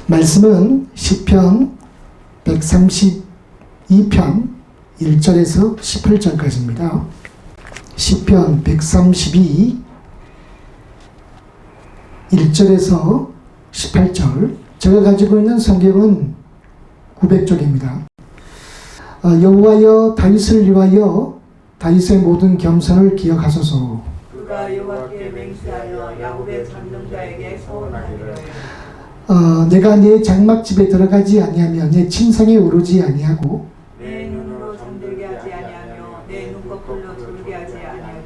말씀은 시편 132편 1절에서 18절까지입니다. 시편 132 1절에서 18절. 제가 가지고 있는 성경은 900쪽입니다. 여호와여 다윗을 위하여 다윗의 모든 겸손을 기억하소서. 그가 여호와께 맹세하여 야곱의 전능자에게 서원하니라. 내가 내 장막집에 들어가지 아니하며 내 침상에 오르지 아니하고 내 눈으로 잠들게 하지 아니하며 내 눈꺼풀로 졸게 하지 아니하며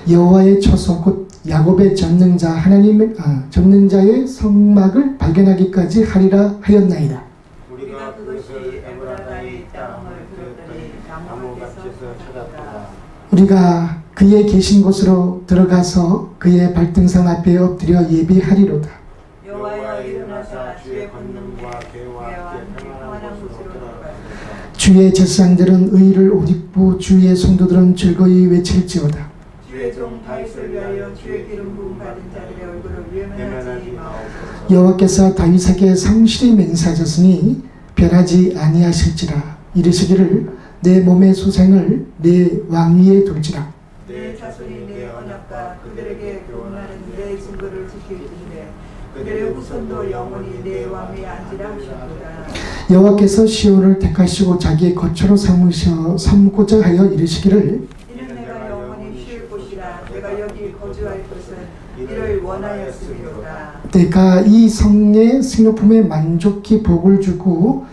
여호와의 처소 곧 야곱의 전능자 하나님 전능자의 성막을 발견하기까지 하리라 하였나이다. 우리가 그것이 에브라다의 땅을 들었더니 나무밭에서 찾았다. 우리가 그의 계신 곳으로 들어가서 그의 발등상 앞에 엎드려 예배하리로다. 여호와여 일어나사 주의 권능과 계와 평안한 곳으로 들어가소서. 주의 제사장들은 의를 옷 입고 주의 성도들은 즐거이 외칠지어다. 주의 종 다윗을 위하여 주의 기름 부음 받은 자들의 얼굴을 외면하지 마옵소서. 여호와께서 다윗에게 성실히 맹세하셨으니 변하지 아니하실지라. 이르시기를 내 몸의 소생을 내 왕위에 둘지라. 내 자손이 내 언약과 그들에게 교훈하는 내 증거를 지킬진대 그들의 후손도 영원히 내 왕위에 앉으라 하셨도다. 여호와께서 시온을 택하시고 자기의 거처로 삼고자 하여 이르시기를 이는 내가 영원히 쉴 곳이라. 내가 여기 거주할 것은 이를 원하였음이로다. 내가 이 성의 생육품에 만족히 복을 주고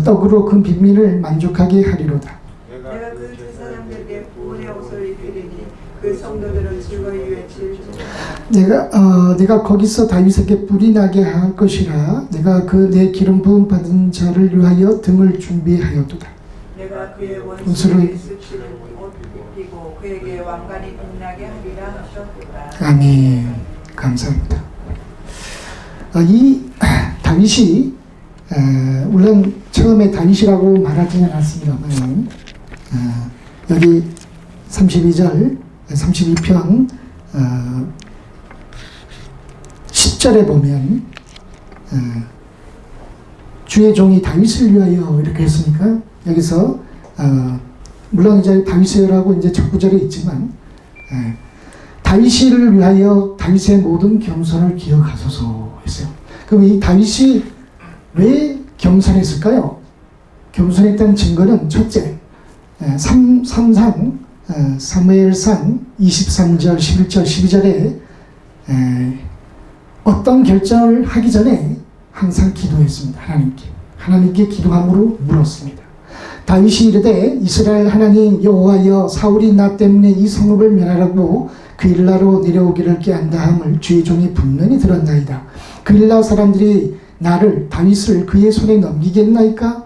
떡으로 그 빈민을 만족하게 하리로다. 내가 그 제사장들에게 구원의 옷을 입히리니 그 성도들은 즐거이 외칠지어다. 내가 거기서 다윗에게 뿔이 나게 할 것이라. 내가 그 내 기름 부음 받은 자를 위하여 등을 준비하였도다. 내가 그의 원수를 스치는 옷 입히고 그에게 왕관이 빛나게 하리라 하셨도다. 아멘. 감사합니다. 이 다윗이 물론 처음에 다윗이라고 말하지는 않습니다만 여기 32절 32편 10절에 보면 주의 종이 다윗을 위하여 이렇게 했으니까 여기서 물론 이제 다윗이라고 이제 첫 구절에 있지만 다윗을 위하여 다윗의 모든 겸손을 기억하소서 했어요. 그럼 이 다윗이 왜 겸손했을까요? 겸손했다는 증거는 첫째, 사무엘상 23절, 11절, 12절에 어떤 결정을 하기 전에 항상 기도했습니다. 하나님께 기도함으로 물었습니다. 다윗이 이르되 이스라엘 하나님 여호와여 사울이 나 때문에 이 성읍을 멸하라고 그일라로 내려오기를 깨한다함을 주의 종이 분명히 들었나이다. 그일라 사람들이 나를 다윗을 그의 손에 넘기겠나이까?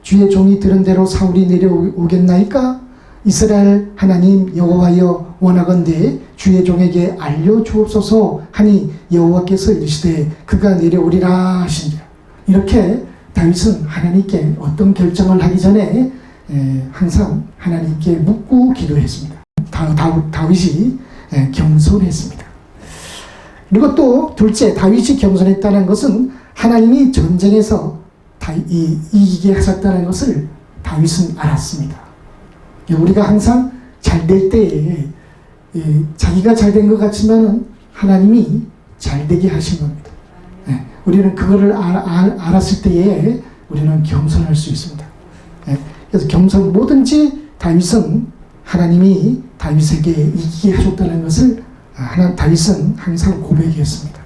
주의 종이 들은 대로 사울이 내려오겠나이까? 이스라엘 하나님 여호와여 원하건대 주의 종에게 알려주옵소서 하니 여호와께서 이르시되 그가 내려오리라 하시니라. 이렇게 다윗은 하나님께 어떤 결정을 하기 전에 항상 하나님께 묻고 기도했습니다. 다윗이 겸손했습니다. 그리고 또 둘째, 다윗이 겸손했다는 것은 하나님이 전쟁에서 이기게 하셨다는 것을 다윗은 알았습니다. 우리가 항상 잘 될 때에 자기가 잘 된 것 같지만 하나님이 잘 되게 하신 겁니다. 우리는 그거를 알았을 때에 우리는 겸손할 수 있습니다. 그래서 겸손 뭐든지 다윗은 하나님이 다윗에게 이기게 하셨다는 것을 다윗은 항상 고백했습니다.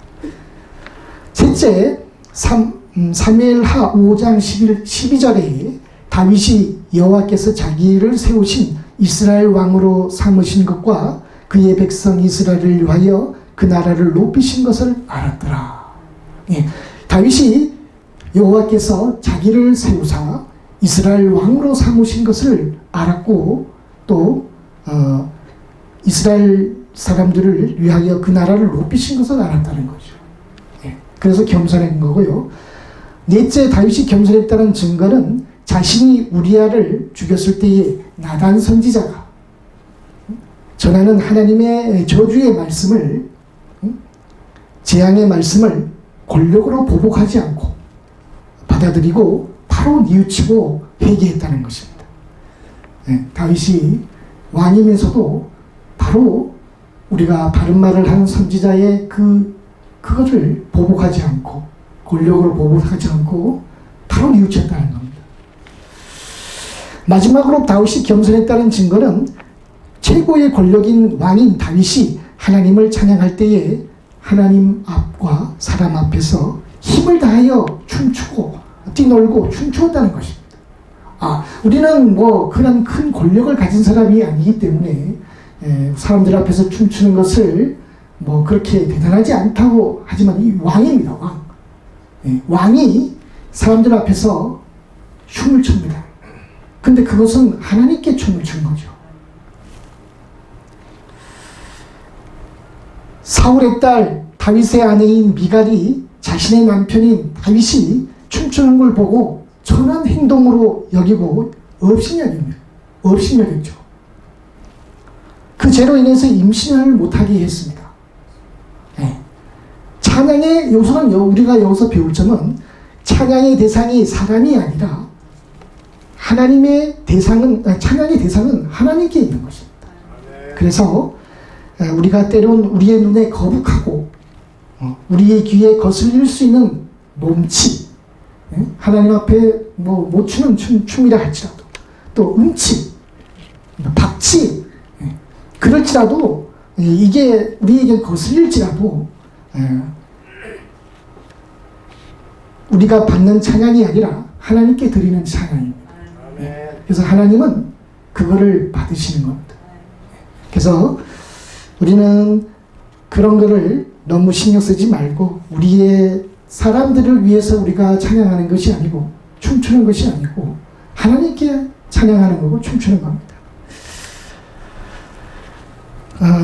셋째, 사무엘하 5장 12절에 다윗이 여호와께서 자기를 세우신 이스라엘 왕으로 삼으신 것과 그의 백성 이스라엘을 위하여 그 나라를 높이신 것을 알았더라. 다윗이 여호와께서 자기를 세우사 이스라엘 왕으로 삼으신 것을 알았고 또 이스라엘 사람들을 위하여 그 나라를 높이신 것을 알았다는 거죠. 그래서 겸손한 거고요. 넷째, 다윗이 겸손했다는 증거는 자신이 우리아를 죽였을 때에 나단 선지자가 전하는 하나님의 저주의 말씀을 재앙의 말씀을 권력으로 보복하지 않고 받아들이고 바로 뉘우치고 회개했다는 것입니다. 네, 다윗이 왕이면서도 바로 우리가 바른 말을 하는 선지자의 그거를 보복하지 않고 권력을 보복하지 않고 바로 뉘우쳤다는 겁니다. 마지막으로 다윗이 겸손했다는 증거는 최고의 권력인 왕인 다윗이 하나님을 찬양할 때에 하나님 앞과 사람 앞에서 힘을 다하여 춤추고 뛰놀고 춤추었다는 것입니다. 우리는 뭐 그런 큰 권력을 가진 사람이 아니기 때문에 사람들 앞에서 춤추는 것을 뭐 그렇게 대단하지 않다고 하지만 이 왕입니다. 왕. 왕이 사람들 앞에서 춤을 춥니다. 근데 그것은 하나님께 춤을 춘 거죠. 사울의 딸 다윗의 아내인 미갈이 자신의 남편인 다윗이 춤추는 걸 보고 천한 행동으로 여기고 업신여겼죠. 그 죄로 인해서 임신을 못하게 했습니다. 찬양의 요소는 우리가 여기서 배울 점은 찬양의 대상이 사람이 아니라 찬양의 대상은 하나님께 있는 것입니다. 그래서 우리가 때론 우리의 눈에 거북하고 우리의 귀에 거슬릴 수 있는 몸치, 하나님 앞에 못 추는 춤이라 할지라도 또 음치, 박치, 그럴지라도 이게 우리에게 거슬릴지라도 우리가 받는 찬양이 아니라 하나님께 드리는 찬양입니다. 그래서 하나님은 그거를 받으시는 겁니다. 그래서 우리는 그런 거를 너무 신경 쓰지 말고 우리의 사람들을 위해서 우리가 찬양하는 것이 아니고 춤추는 것이 아니고 하나님께 찬양하는 거고 춤추는 겁니다.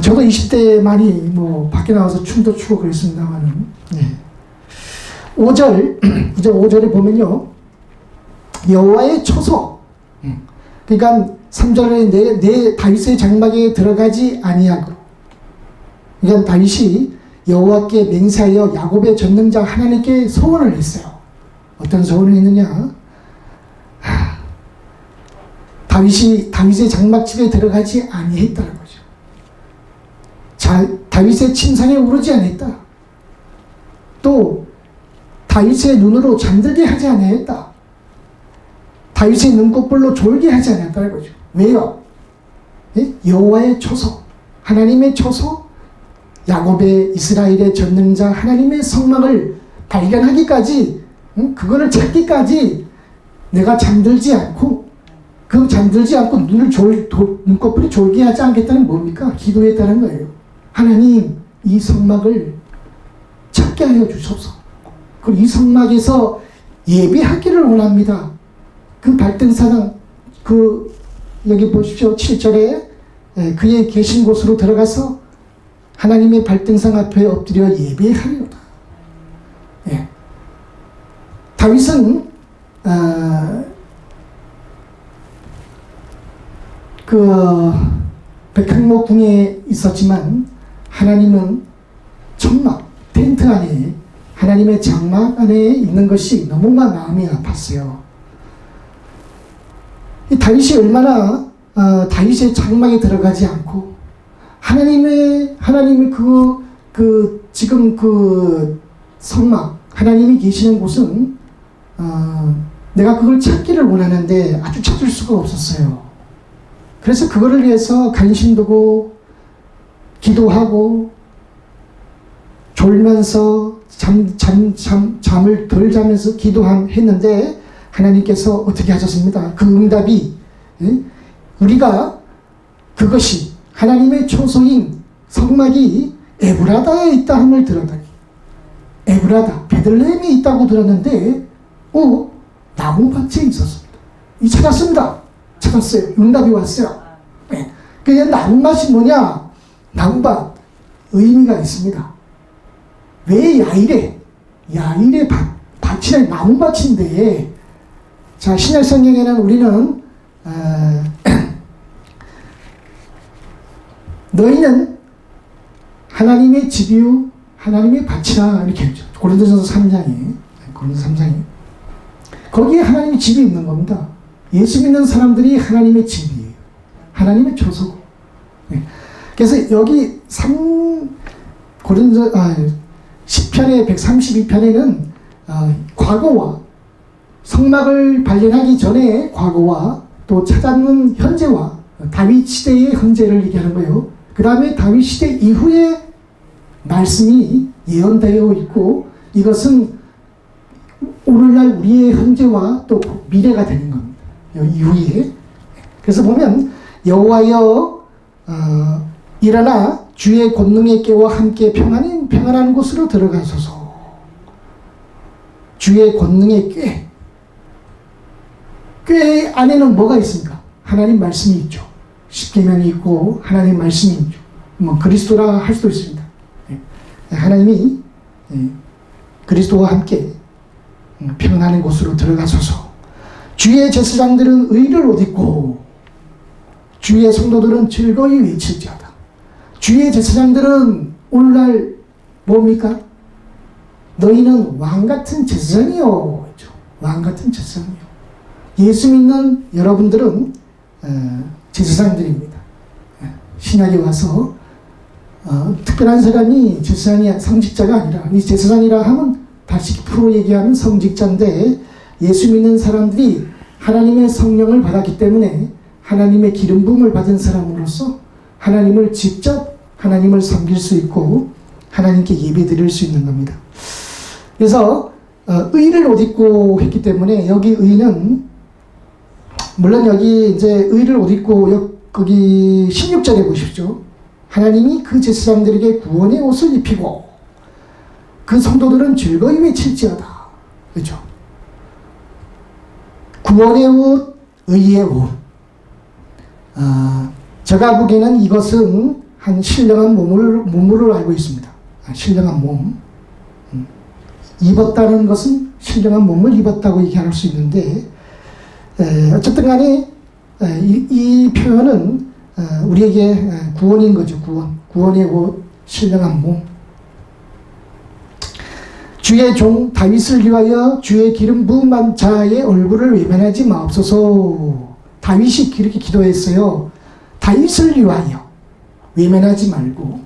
저도 20대에 많이 뭐 밖에 나와서 춤도 추고 그랬습니다만은 5절에 보면요, 여호와의 초소, 그러니까 3절에 내 다윗의 장막에 들어가지 아니하고, 그러니까 다윗이 여호와께 맹세하여 야곱의 전능자 하나님께 소원을 했어요. 어떤 소원을 했느냐? 다윗의 장막집에 들어가지 아니했다는 거죠. 다윗의 침상에 오르지 않았다. 또 다윗의 눈으로 잠들게 하지 않았다. 다윗의 눈꺼풀로 졸게 하지 않았다는 거죠. 왜요? 여호와의 초소, 하나님의 초소, 야곱의 이스라엘의 전능자 하나님의 성막을 발견하기까지, 그거를 찾기까지 내가 잠들지 않고 눈꺼풀이 졸게 하지 않겠다는 뭡니까? 기도했다는 거예요. 하나님, 이 성막을 찾게 하여 주소서. 그리고 이 성막에서 예배하기를 원합니다. 그 발등사당, 여기 보십시오. 7절에 그의 계신 곳으로 들어가서 하나님의 발등상 앞에 엎드려 예배하리로다. 다윗은 백향목궁에 있었지만 하나님은 천막, 텐트 안에, 하나님의 장막 안에 있는 것이 너무나 마음이 아팠어요. 이 다윗이 얼마나 다윗의 장막에 들어가지 않고 하나님의 지금 성막, 하나님이 계시는 곳은 내가 그걸 찾기를 원하는데 아주 찾을 수가 없었어요. 그래서 그거를 위해서 간신두고 기도하고 졸면서 잠을 덜 자면서 기도했는데 하나님께서 어떻게 하셨습니다? 그 응답이, 우리가 그것이 하나님의 초소인 성막이 에브라다에 있다 함을 들었더니, 에브라다, 베들레헴에 있다고 들었는데 나무밭에 있었습니다. 찾았어요. 응답이 왔어요. 그 나무밭이 뭐냐? 나무밭 의미가 있습니다. 왜 야일의 밭이 나무밭인데, 자, 신약 성경에는 우리는 너희는 하나님의 집이요 하나님의 밭이라 이렇게 했죠. 고린도전서 3장에. 거기에 하나님의 집이 있는 겁니다. 예수 믿는 사람들이 하나님의 집이에요. 하나님의 초소고. 네. 그래서 여기 10편의 132편에는 과거와 성막을 발견하기 전에 과거와 또 찾아는 현재와 다윗 시대의 현재를 얘기하는 거예요. 그 다음에 다윗 시대 이후의 말씀이 예언되어 있고 이것은 오늘날 우리의 현재와 또 미래가 되는 겁니다. 이후에. 그래서 보면 여호와여 일어나 주의 권능의 꾀와 함께 평안한 곳으로 들어가소서. 주의 권능의 꾀 안에는 뭐가 있습니까? 하나님 말씀이 있죠. 십계명이 있고 하나님 말씀이 있죠. 뭐 그리스도라 할 수도 있습니다. 하나님이 그리스도와 함께 평안한 곳으로 들어가소서. 주의 제사장들은 의를 옷 입고 주의 성도들은 즐거이 외칠지어다. 주의 제사장들은 오늘날 뭡니까? 너희는 왕같은 제사장이요. 왕같은 제사장이요. 예수 믿는 여러분들은 제사장들입니다. 신약에 와서 특별한 사람이 제사장이 성직자가 아니라 이 제사장이라 하면 다시 프로 얘기하는 성직자인데 예수 믿는 사람들이 하나님의 성령을 받았기 때문에 하나님의 기름 부음을 받은 사람으로서 하나님을 직접 하나님을 섬길 수 있고 하나님께 예배 드릴 수 있는 겁니다. 그래서 의를 옷 입고 했기 때문에 여기 의는 물론 여기 이제 의를 옷 입고 거기 16절에 보십시오. 하나님이 그 제사장들에게 구원의 옷을 입히고 그 성도들은 즐거이 외칠지어다. 그렇죠? 구원의 옷, 의의 옷. 제가 보기에는 이것은 한 신령한 몸으로 알고 있습니다. 신령한 몸. 입었다는 것은 신령한 몸을 입었다고 얘기할 수 있는데 어쨌든 간에 이 표현은 우리에게 구원인 거죠. 구원의 옷, 신령한 몸. 주의 종 다윗을 위하여 주의 기름 부음한 자의 얼굴을 외면하지 마옵소서. 다윗이 그렇게 기도했어요. 다윗을 위하여 외면하지 말고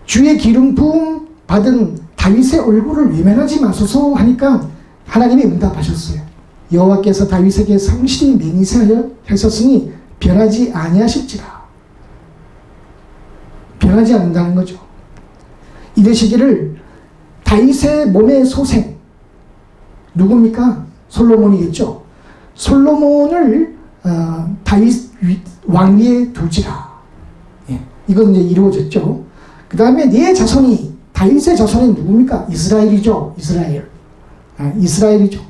주의 기름 부음 받은 다윗의 얼굴을 외면하지 마소서 하니까 하나님이 응답하셨어요. 여호와께서 다윗에게 성실히 맹세하셨으니 변하지 아니하실지라. 변하지 않는다는 거죠. 이르시기를 다윗의 몸의 소생 누굽니까? 솔로몬이겠죠. 솔로몬을 다윗 왕 위에 두지라. 이건 이제 이루어졌죠. 그 다음에 네 자손이 다윗의 자손이 누굽니까? 이스라엘이죠. 이스라엘이죠.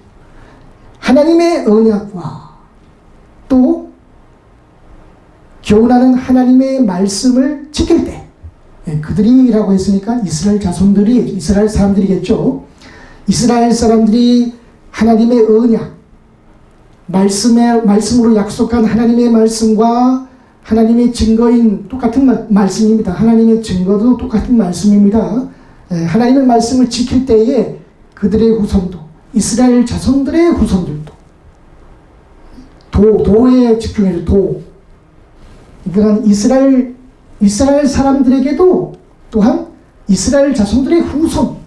하나님의 언약과 또 교훈하는 하나님의 말씀을 지킬 때 그들이라고 했으니까 이스라엘 자손들이 이스라엘 사람들이겠죠. 이스라엘 사람들이 하나님의 언약 말씀으로 약속한 하나님의 말씀과 하나님의 증거인 똑같은 말씀입니다. 하나님의 증거도 똑같은 말씀입니다. 하나님의 말씀을 지킬 때에 그들의 후손도 이스라엘 자손들의 후손들도 도에 집중해서 그러니까 이스라엘 사람들에게도 또한 이스라엘 자손들의 후손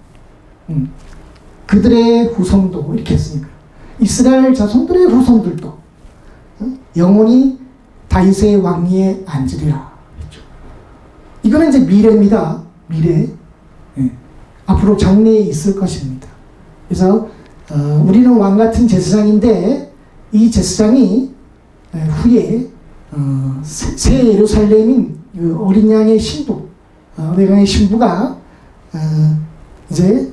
그들의 후손도 이렇게 했으니까 이스라엘 자손들의 후손들도 영원히 다윗의 왕위에 앉으리라. 이거는 이제 미래입니다. 미래. 앞으로 장래에 있을 것입니다. 그래서 우리는 왕 같은 제사장인데 이 제사장이 후에 새 예루살렘인 그 어린 양의 신부, 어린 양의 신부가 이제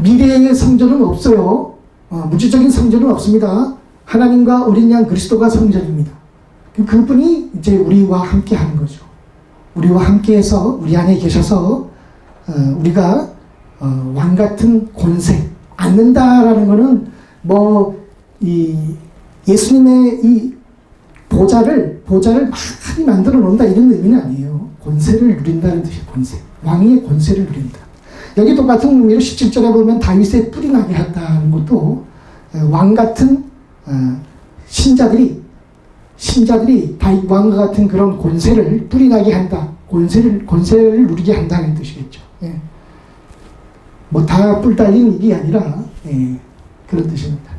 미래의 성전은 없어요. 물질적인 성전은 없습니다. 하나님과 어린 양 그리스도가 성전입니다. 그분이 이제 우리와 함께 하는 거죠. 우리와 함께해서 우리 안에 계셔서 우리가 왕 같은 권세 앉는다라는 것은 예수님의 이 보좌를 많이 만들어 놓는다 이런 의미는 아니에요. 권세를 누린다는 뜻이에요. 권세. 왕의 권세를 누린다. 여기 똑같은 의미로 17절에 보면 다윗의 뿔이 나게 했다는 것도 왕 같은 신자들이 다윗 왕과 같은 그런 권세를 뿔이 나게 한다. 권세를 누리게 한다는 뜻이겠죠. 예. 뭐 다 뿔 달린 일이 아니라 그런 뜻입니다.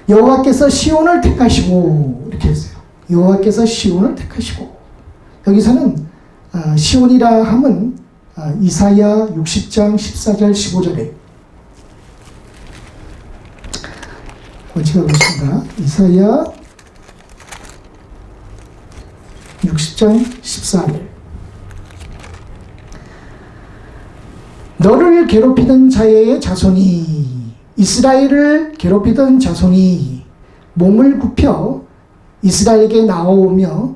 여호와께서 시온을 택하시고 이렇게 했어요. 여호와께서 시온을 택하시고 여기서는 시온이라 함은 이사야 60장 14절 15절에 제가 보겠습니다. 이사야 60장 14절 너를 괴롭히던 자의 자손이 이스라엘을 괴롭히던 자손이 몸을 굽혀 이스라엘에게 나오며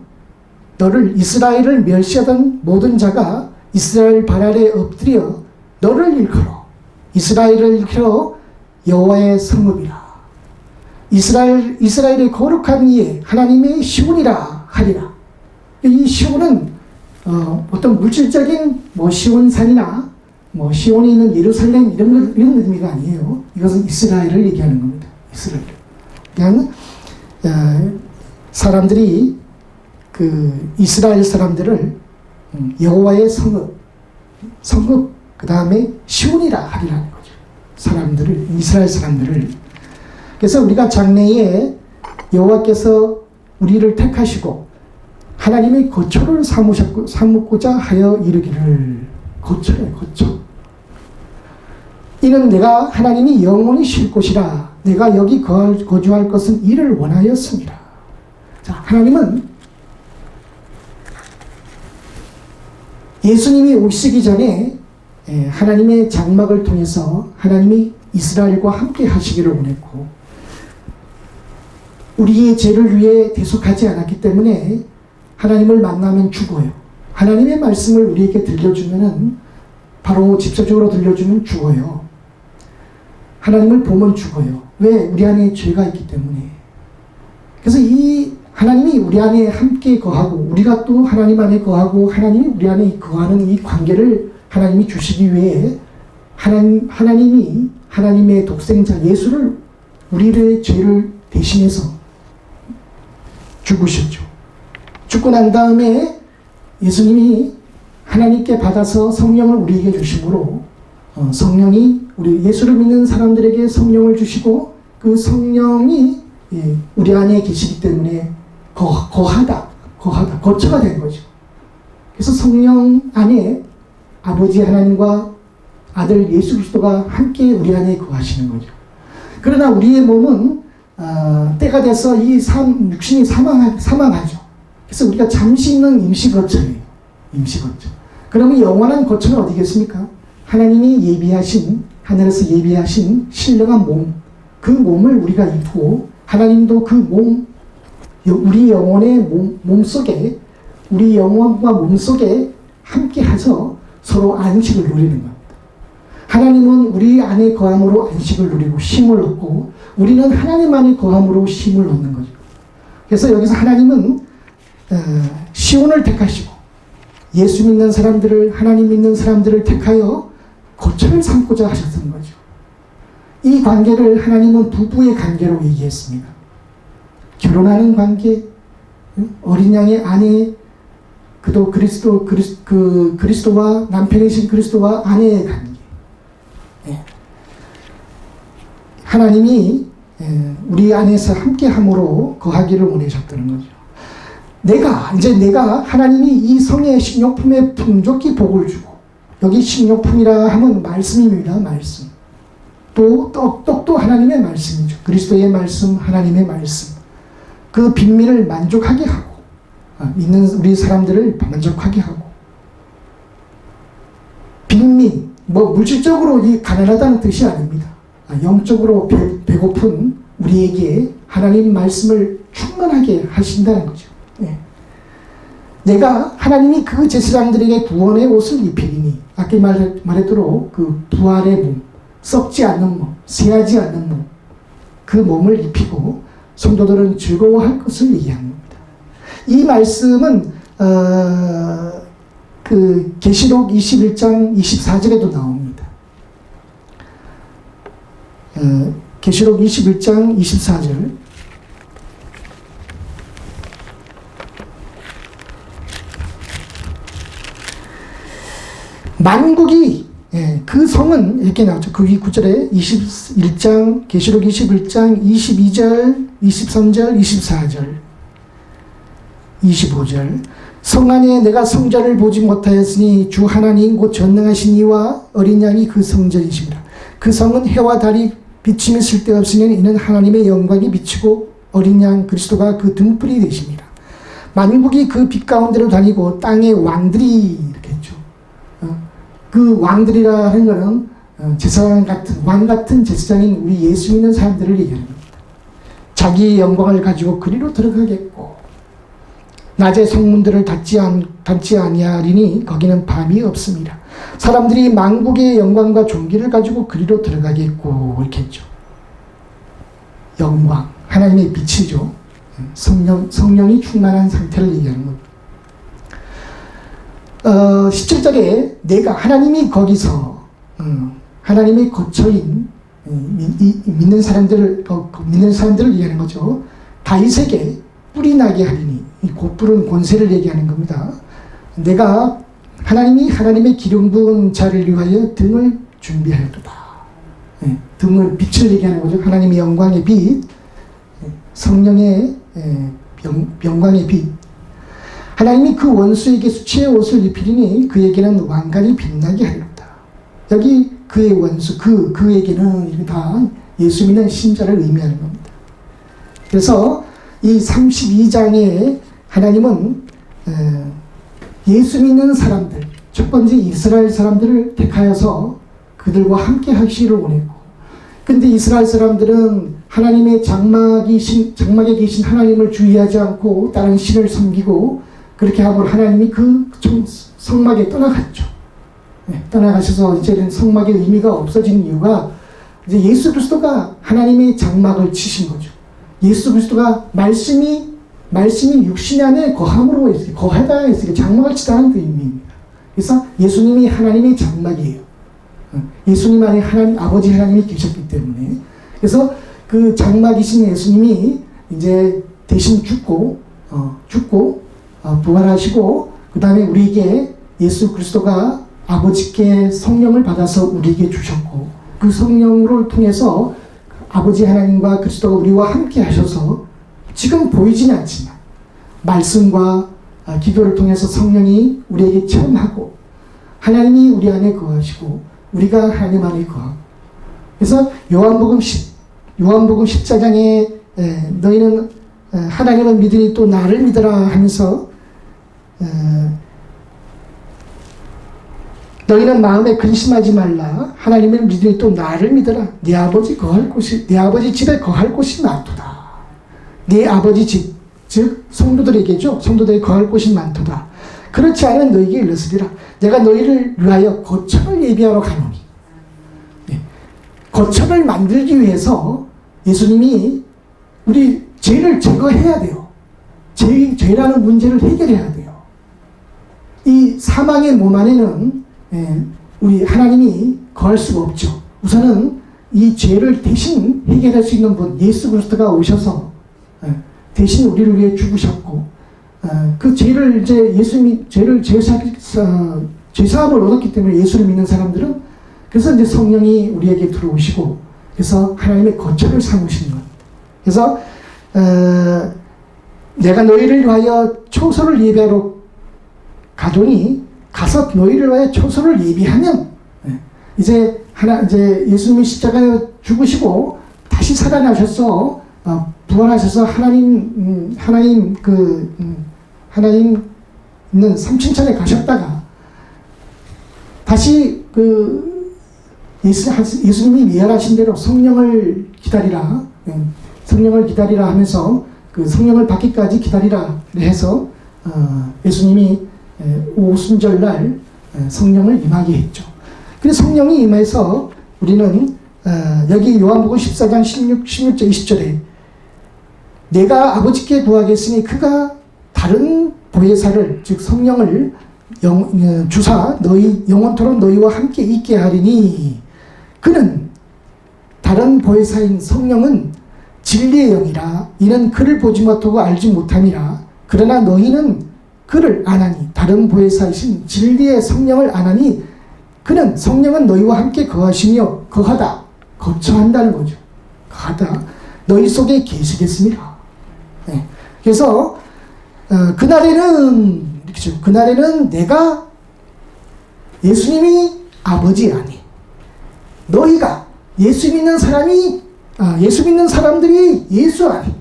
너를 이스라엘을 멸시하던 모든 자가 이스라엘 발 아래 엎드려 너를 일컬어 이스라엘을 일컬어 여호와의 성읍이라 이스라엘의 거룩한 이에 하나님의 시온이라 하리라. 이 시온은 어떤 물질적인 시온산이나 시온에 있는 예루살렘 이런 의미가 아니에요. 이것은 이스라엘을 얘기하는 겁니다. 이스라엘. 그냥 사람들이 이스라엘 사람들을 여호와의 성읍 그 다음에 시온이라 하리라는 거죠. 이스라엘 사람들을. 그래서 우리가 장래에 여호와께서 우리를 택하시고 하나님의 거처를 삼고자 하여 이르기를 거처래 거처. 이는 내가 하나님이 영원히 쉴 곳이라 내가 여기 거주할 것은 이를 원하였습니다. 자, 하나님은 예수님이 오시기 전에 하나님의 장막을 통해서 하나님이 이스라엘과 함께 하시기를 원했고 우리의 죄를 위해 대속하지 않았기 때문에 하나님을 만나면 죽어요. 하나님의 말씀을 우리에게 들려주면은 바로 직접적으로 들려주면 죽어요. 하나님을 보면 죽어요. 왜? 우리 안에 죄가 있기 때문에. 그래서 이 하나님이 우리 안에 함께 거하고 우리가 또 하나님 안에 거하고 하나님이 우리 안에 거하는 이 관계를 하나님이 주시기 위해 하나님이 하나님의 독생자 예수를 우리의 죄를 대신해서 죽으셨죠. 죽고 난 다음에 예수님이 하나님께 받아서 성령을 우리에게 주심으로 성령이 우리 예수를 믿는 사람들에게 성령을 주시고 그 성령이 우리 안에 계시기 때문에 거처가 된 거죠. 그래서 성령 안에 아버지 하나님과 아들 예수 그리스도가 함께 우리 안에 거하시는 거죠. 그러나 우리의 몸은 때가 돼서 이 육신이 사망하죠. 그래서 우리가 잠시 있는 임시거처예요. 임시거처. 그러면 영원한 거처는 어디겠습니까? 하나님이 예비하신 하늘에서 예비하신 신령한 몸, 그 몸을 우리가 입고 하나님도 그 몸, 우리 영혼의 몸 속에 우리 영혼과 몸 속에 함께 해서 서로 안식을 누리는 겁니다. 하나님은 우리 안에 거함으로 안식을 누리고 쉼을 얻고 우리는 하나님 안에 거함으로 쉼을 얻는 거죠. 그래서 여기서 하나님은 시온을 택하시고 예수 믿는 사람들을 하나님 믿는 사람들을 택하여 거처를 삼고자 하셨던 거죠. 이 관계를 하나님은 부부의 관계로 얘기했습니다. 결혼하는 관계, 어린 양의 아내, 그도 그리스도와 남편이신 그리스도와 아내의 관계. 하나님이 우리 안에서 함께함으로 거하기를 원하셨다는 거죠. 내가 하나님이 이 성의 식료품에 풍족히 복을 주고 여기 식료품이라 하면 말씀입니다. 말씀. 또 떡도 하나님의 말씀이죠. 그리스도의 말씀, 하나님의 말씀. 그 빈민을 만족하게 하고 믿는 우리 사람들을 만족하게 하고 빈민, 물질적으로 이 가난하다는 뜻이 아닙니다. 영적으로 배고픈 우리에게 하나님 말씀을 충만하게 하신다는 거죠. 내가 하나님이 그 제사장들에게 구원의 옷을 입히리니 아까 말했도록 그 부활의 몸, 썩지 않는 몸, 쇠하지 않는 몸, 그 몸을 입히고 성도들은 즐거워할 것을 얘기하는 겁니다. 이 말씀은 그 계시록 21장 24절에도 나옵니다. 계시록 21장 24절. 만국이 그 성은 이렇게 나오죠. 그 위 9절에 21장 계시록 21장 22절 23절 24절 25절 성 안에 내가 성전을 보지 못하였으니 주 하나님 곧 전능하신 이와 어린 양이 그 성전이십니다. 그 성은 해와 달이 비침이 쓸데없으니 이는 하나님의 영광이 비치고 어린 양 그리스도가 그 등불이 되십니다. 만국이 그 빛 가운데로 다니고 땅의 왕들이 이렇게 했죠. 그 왕들이라 하는 것은 제사장 같은 왕 같은 제사장인 우리 예수 믿는 사람들을 얘기하는 겁니다. 자기의 영광을 가지고 그리로 들어가겠고 낮에 성문들을 닫지 아니하리니 거기는 밤이 없습니다. 사람들이 만국의 영광과 존귀를 가지고 그리로 들어가겠고 이렇게 했죠. 영광 하나님의 빛이죠. 성령이 충만한 상태를 얘기하는 겁니다. 17절에 내가 하나님이 거기서 하나님의 거처인 믿는 사람들을 얘기하는 거죠. 다윗에게 뿔이 나게 하리니 이 곧뿔은 권세를 얘기하는 겁니다. 내가 하나님이 하나님의 기름 부은 자를 위하여 등을 준비하였도다. 등을 빛을 얘기하는 거죠. 하나님의 영광의 빛, 성령의 영광의 빛. 하나님이 그 원수에게 수치의 옷을 입히리니 그에게는 왕관이 빛나게 하리로다. 여기 그의 원수, 그에게는 다 예수 믿는 신자를 의미하는 겁니다. 그래서 이 32장에 하나님은 예수 믿는 사람들, 첫 번째 이스라엘 사람들을 택하여서 그들과 함께 하시기를 원했고, 근데 이스라엘 사람들은 하나님의 장막에 계신 하나님을 주의하지 않고 다른 신을 섬기고 그렇게 하고 하나님이 그 성막에 떠나갔죠. 떠나가셔서 이제는 성막의 의미가 없어진 이유가 이제 예수 그리스도가 하나님의 장막을 치신 거죠. 예수 그리스도가 말씀이 육신 안에 거함으로 거하다 했으니까 장막을 치다는 그 의미입니다. 그래서 예수님이 하나님의 장막이에요. 예수님 안에 아버지 하나님이 계셨기 때문에. 그래서 그 장막이신 예수님이 이제 대신 죽고 부활하시고 그 다음에 우리에게 예수 그리스도가 아버지께 성령을 받아서 우리에게 주셨고 그 성령을 통해서 아버지 하나님과 그리스도가 우리와 함께 하셔서 지금 보이지는 않지만 말씀과 기도를 통해서 성령이 우리에게 체험하고 하나님이 우리 안에 거하시고 우리가 하나님 안에 거하고 그래서 요한복음 14장에 너희는 하나님을 믿으니 또 나를 믿으라 하면서 너희는 마음에 근심하지 말라. 하나님을 믿으니 또 나를 믿어라. 네 아버지 집에 거할 곳이 많도다. 네 아버지 집, 즉 성도들에게죠. 성도들이 거할 곳이 많도다. 그렇지 않으면 너희에게 이르시리라. 내가 너희를 위하여 거처를 예비하러 가노니. 거처를 만들기 위해서 예수님이 우리 죄를 제거해야 돼요. 죄라는 문제를 해결해야 돼요. 이 사망의 몸 안에는 우리 하나님이 거할 수가 없죠. 우선은 이 죄를 대신 해결할 수 있는 분 예수 그리스도가 오셔서 대신 우리를 위해 죽으셨고 그 죄를 이제 예수님이 죄사함을 얻었기 때문에 예수를 믿는 사람들은 그래서 이제 성령이 우리에게 들어오시고 그래서 하나님의 거처를 삼으시는 것. 그래서 내가 너희를 위하여 초소를 예비하러 가더니 가서 너희를 위하여 초소를 예비하면 이제 예수님이 십자가에 죽으시고 다시 살아나셔서 부활하셔서 하나님 있는 삼층천에 가셨다가 다시 예수님이 미안하신 대로 성령을 기다리라 하면서 그 성령을 받기까지 기다리라 해서 예수님이 오순절날 성령을 임하게 했죠. 그래서 성령이 임해서 우리는 여기 요한복음 14장 16절 20절에 내가 아버지께 구하겠으니 그가 다른 보혜사를 즉 성령을 주사 너희 영원토록 너희와 함께 있게 하리니 그는 다른 보혜사인 성령은 진리의 영이라 이는 그를 보지 못하고 알지 못함이라. 그러나 너희는 그를 아나니 다른 보혜사이신 진리의 성령을 아나니 그는 성령은 너희와 함께 거하시며 거하다 거처한다는 거죠. 거하다 너희 속에 계시겠습니다. 네. 그래서 그날에는 이렇게 그날에는 내가 예수님이 아버지 아니 너희가 예수 믿는 사람이 예수 믿는 사람들이 예수 아니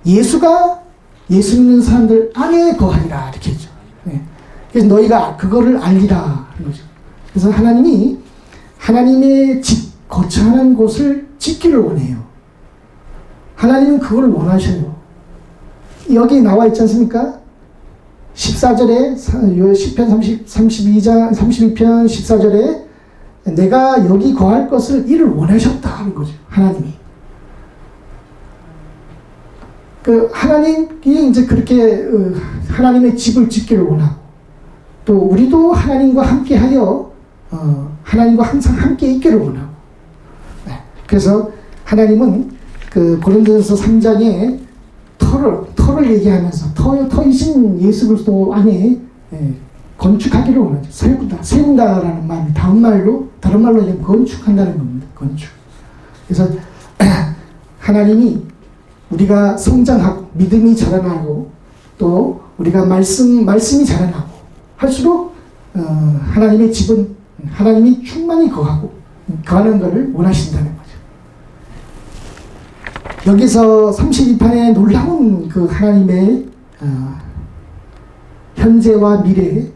예수가 예수 믿는 사람들 안에 거하리라 이렇게 했죠. 네. 그래서 너희가 그거를 알리라 하는 거죠. 그래서 하나님이 하나님의 집 거처하는 곳을 짓기를 원해요. 하나님은 그걸 원하셔요. 여기 나와 있지 않습니까? 14절에 10편 32편 14절에 내가 여기 거할 것을 이를 원하셨다 하는 거죠. 하나님이. 하나님이 이제 그렇게 하나님의 집을 짓기를 원하고 또 우리도 하나님과 함께하여 하나님과 항상 함께 있기를 원하고. 네. 그래서 하나님은 고린도전서 3장에 터를 얘기하면서 터이신 예수 그리스도 안에 건축하기를 원하죠. 세운다라는 말, 다른 말로 얘기하면 건축한다는 겁니다. 건축. 그래서 하나님이 우리가 성장하고 믿음이 자라나고 또 우리가 말씀이 자라나고 할수록 하나님의 집은 하나님이 충만히 거하는 것을 원하신다는 거죠. 여기서 32편에 놀라운 그 하나님의 현재와 미래의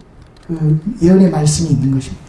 그 예언의 말씀이 있는 것입니다.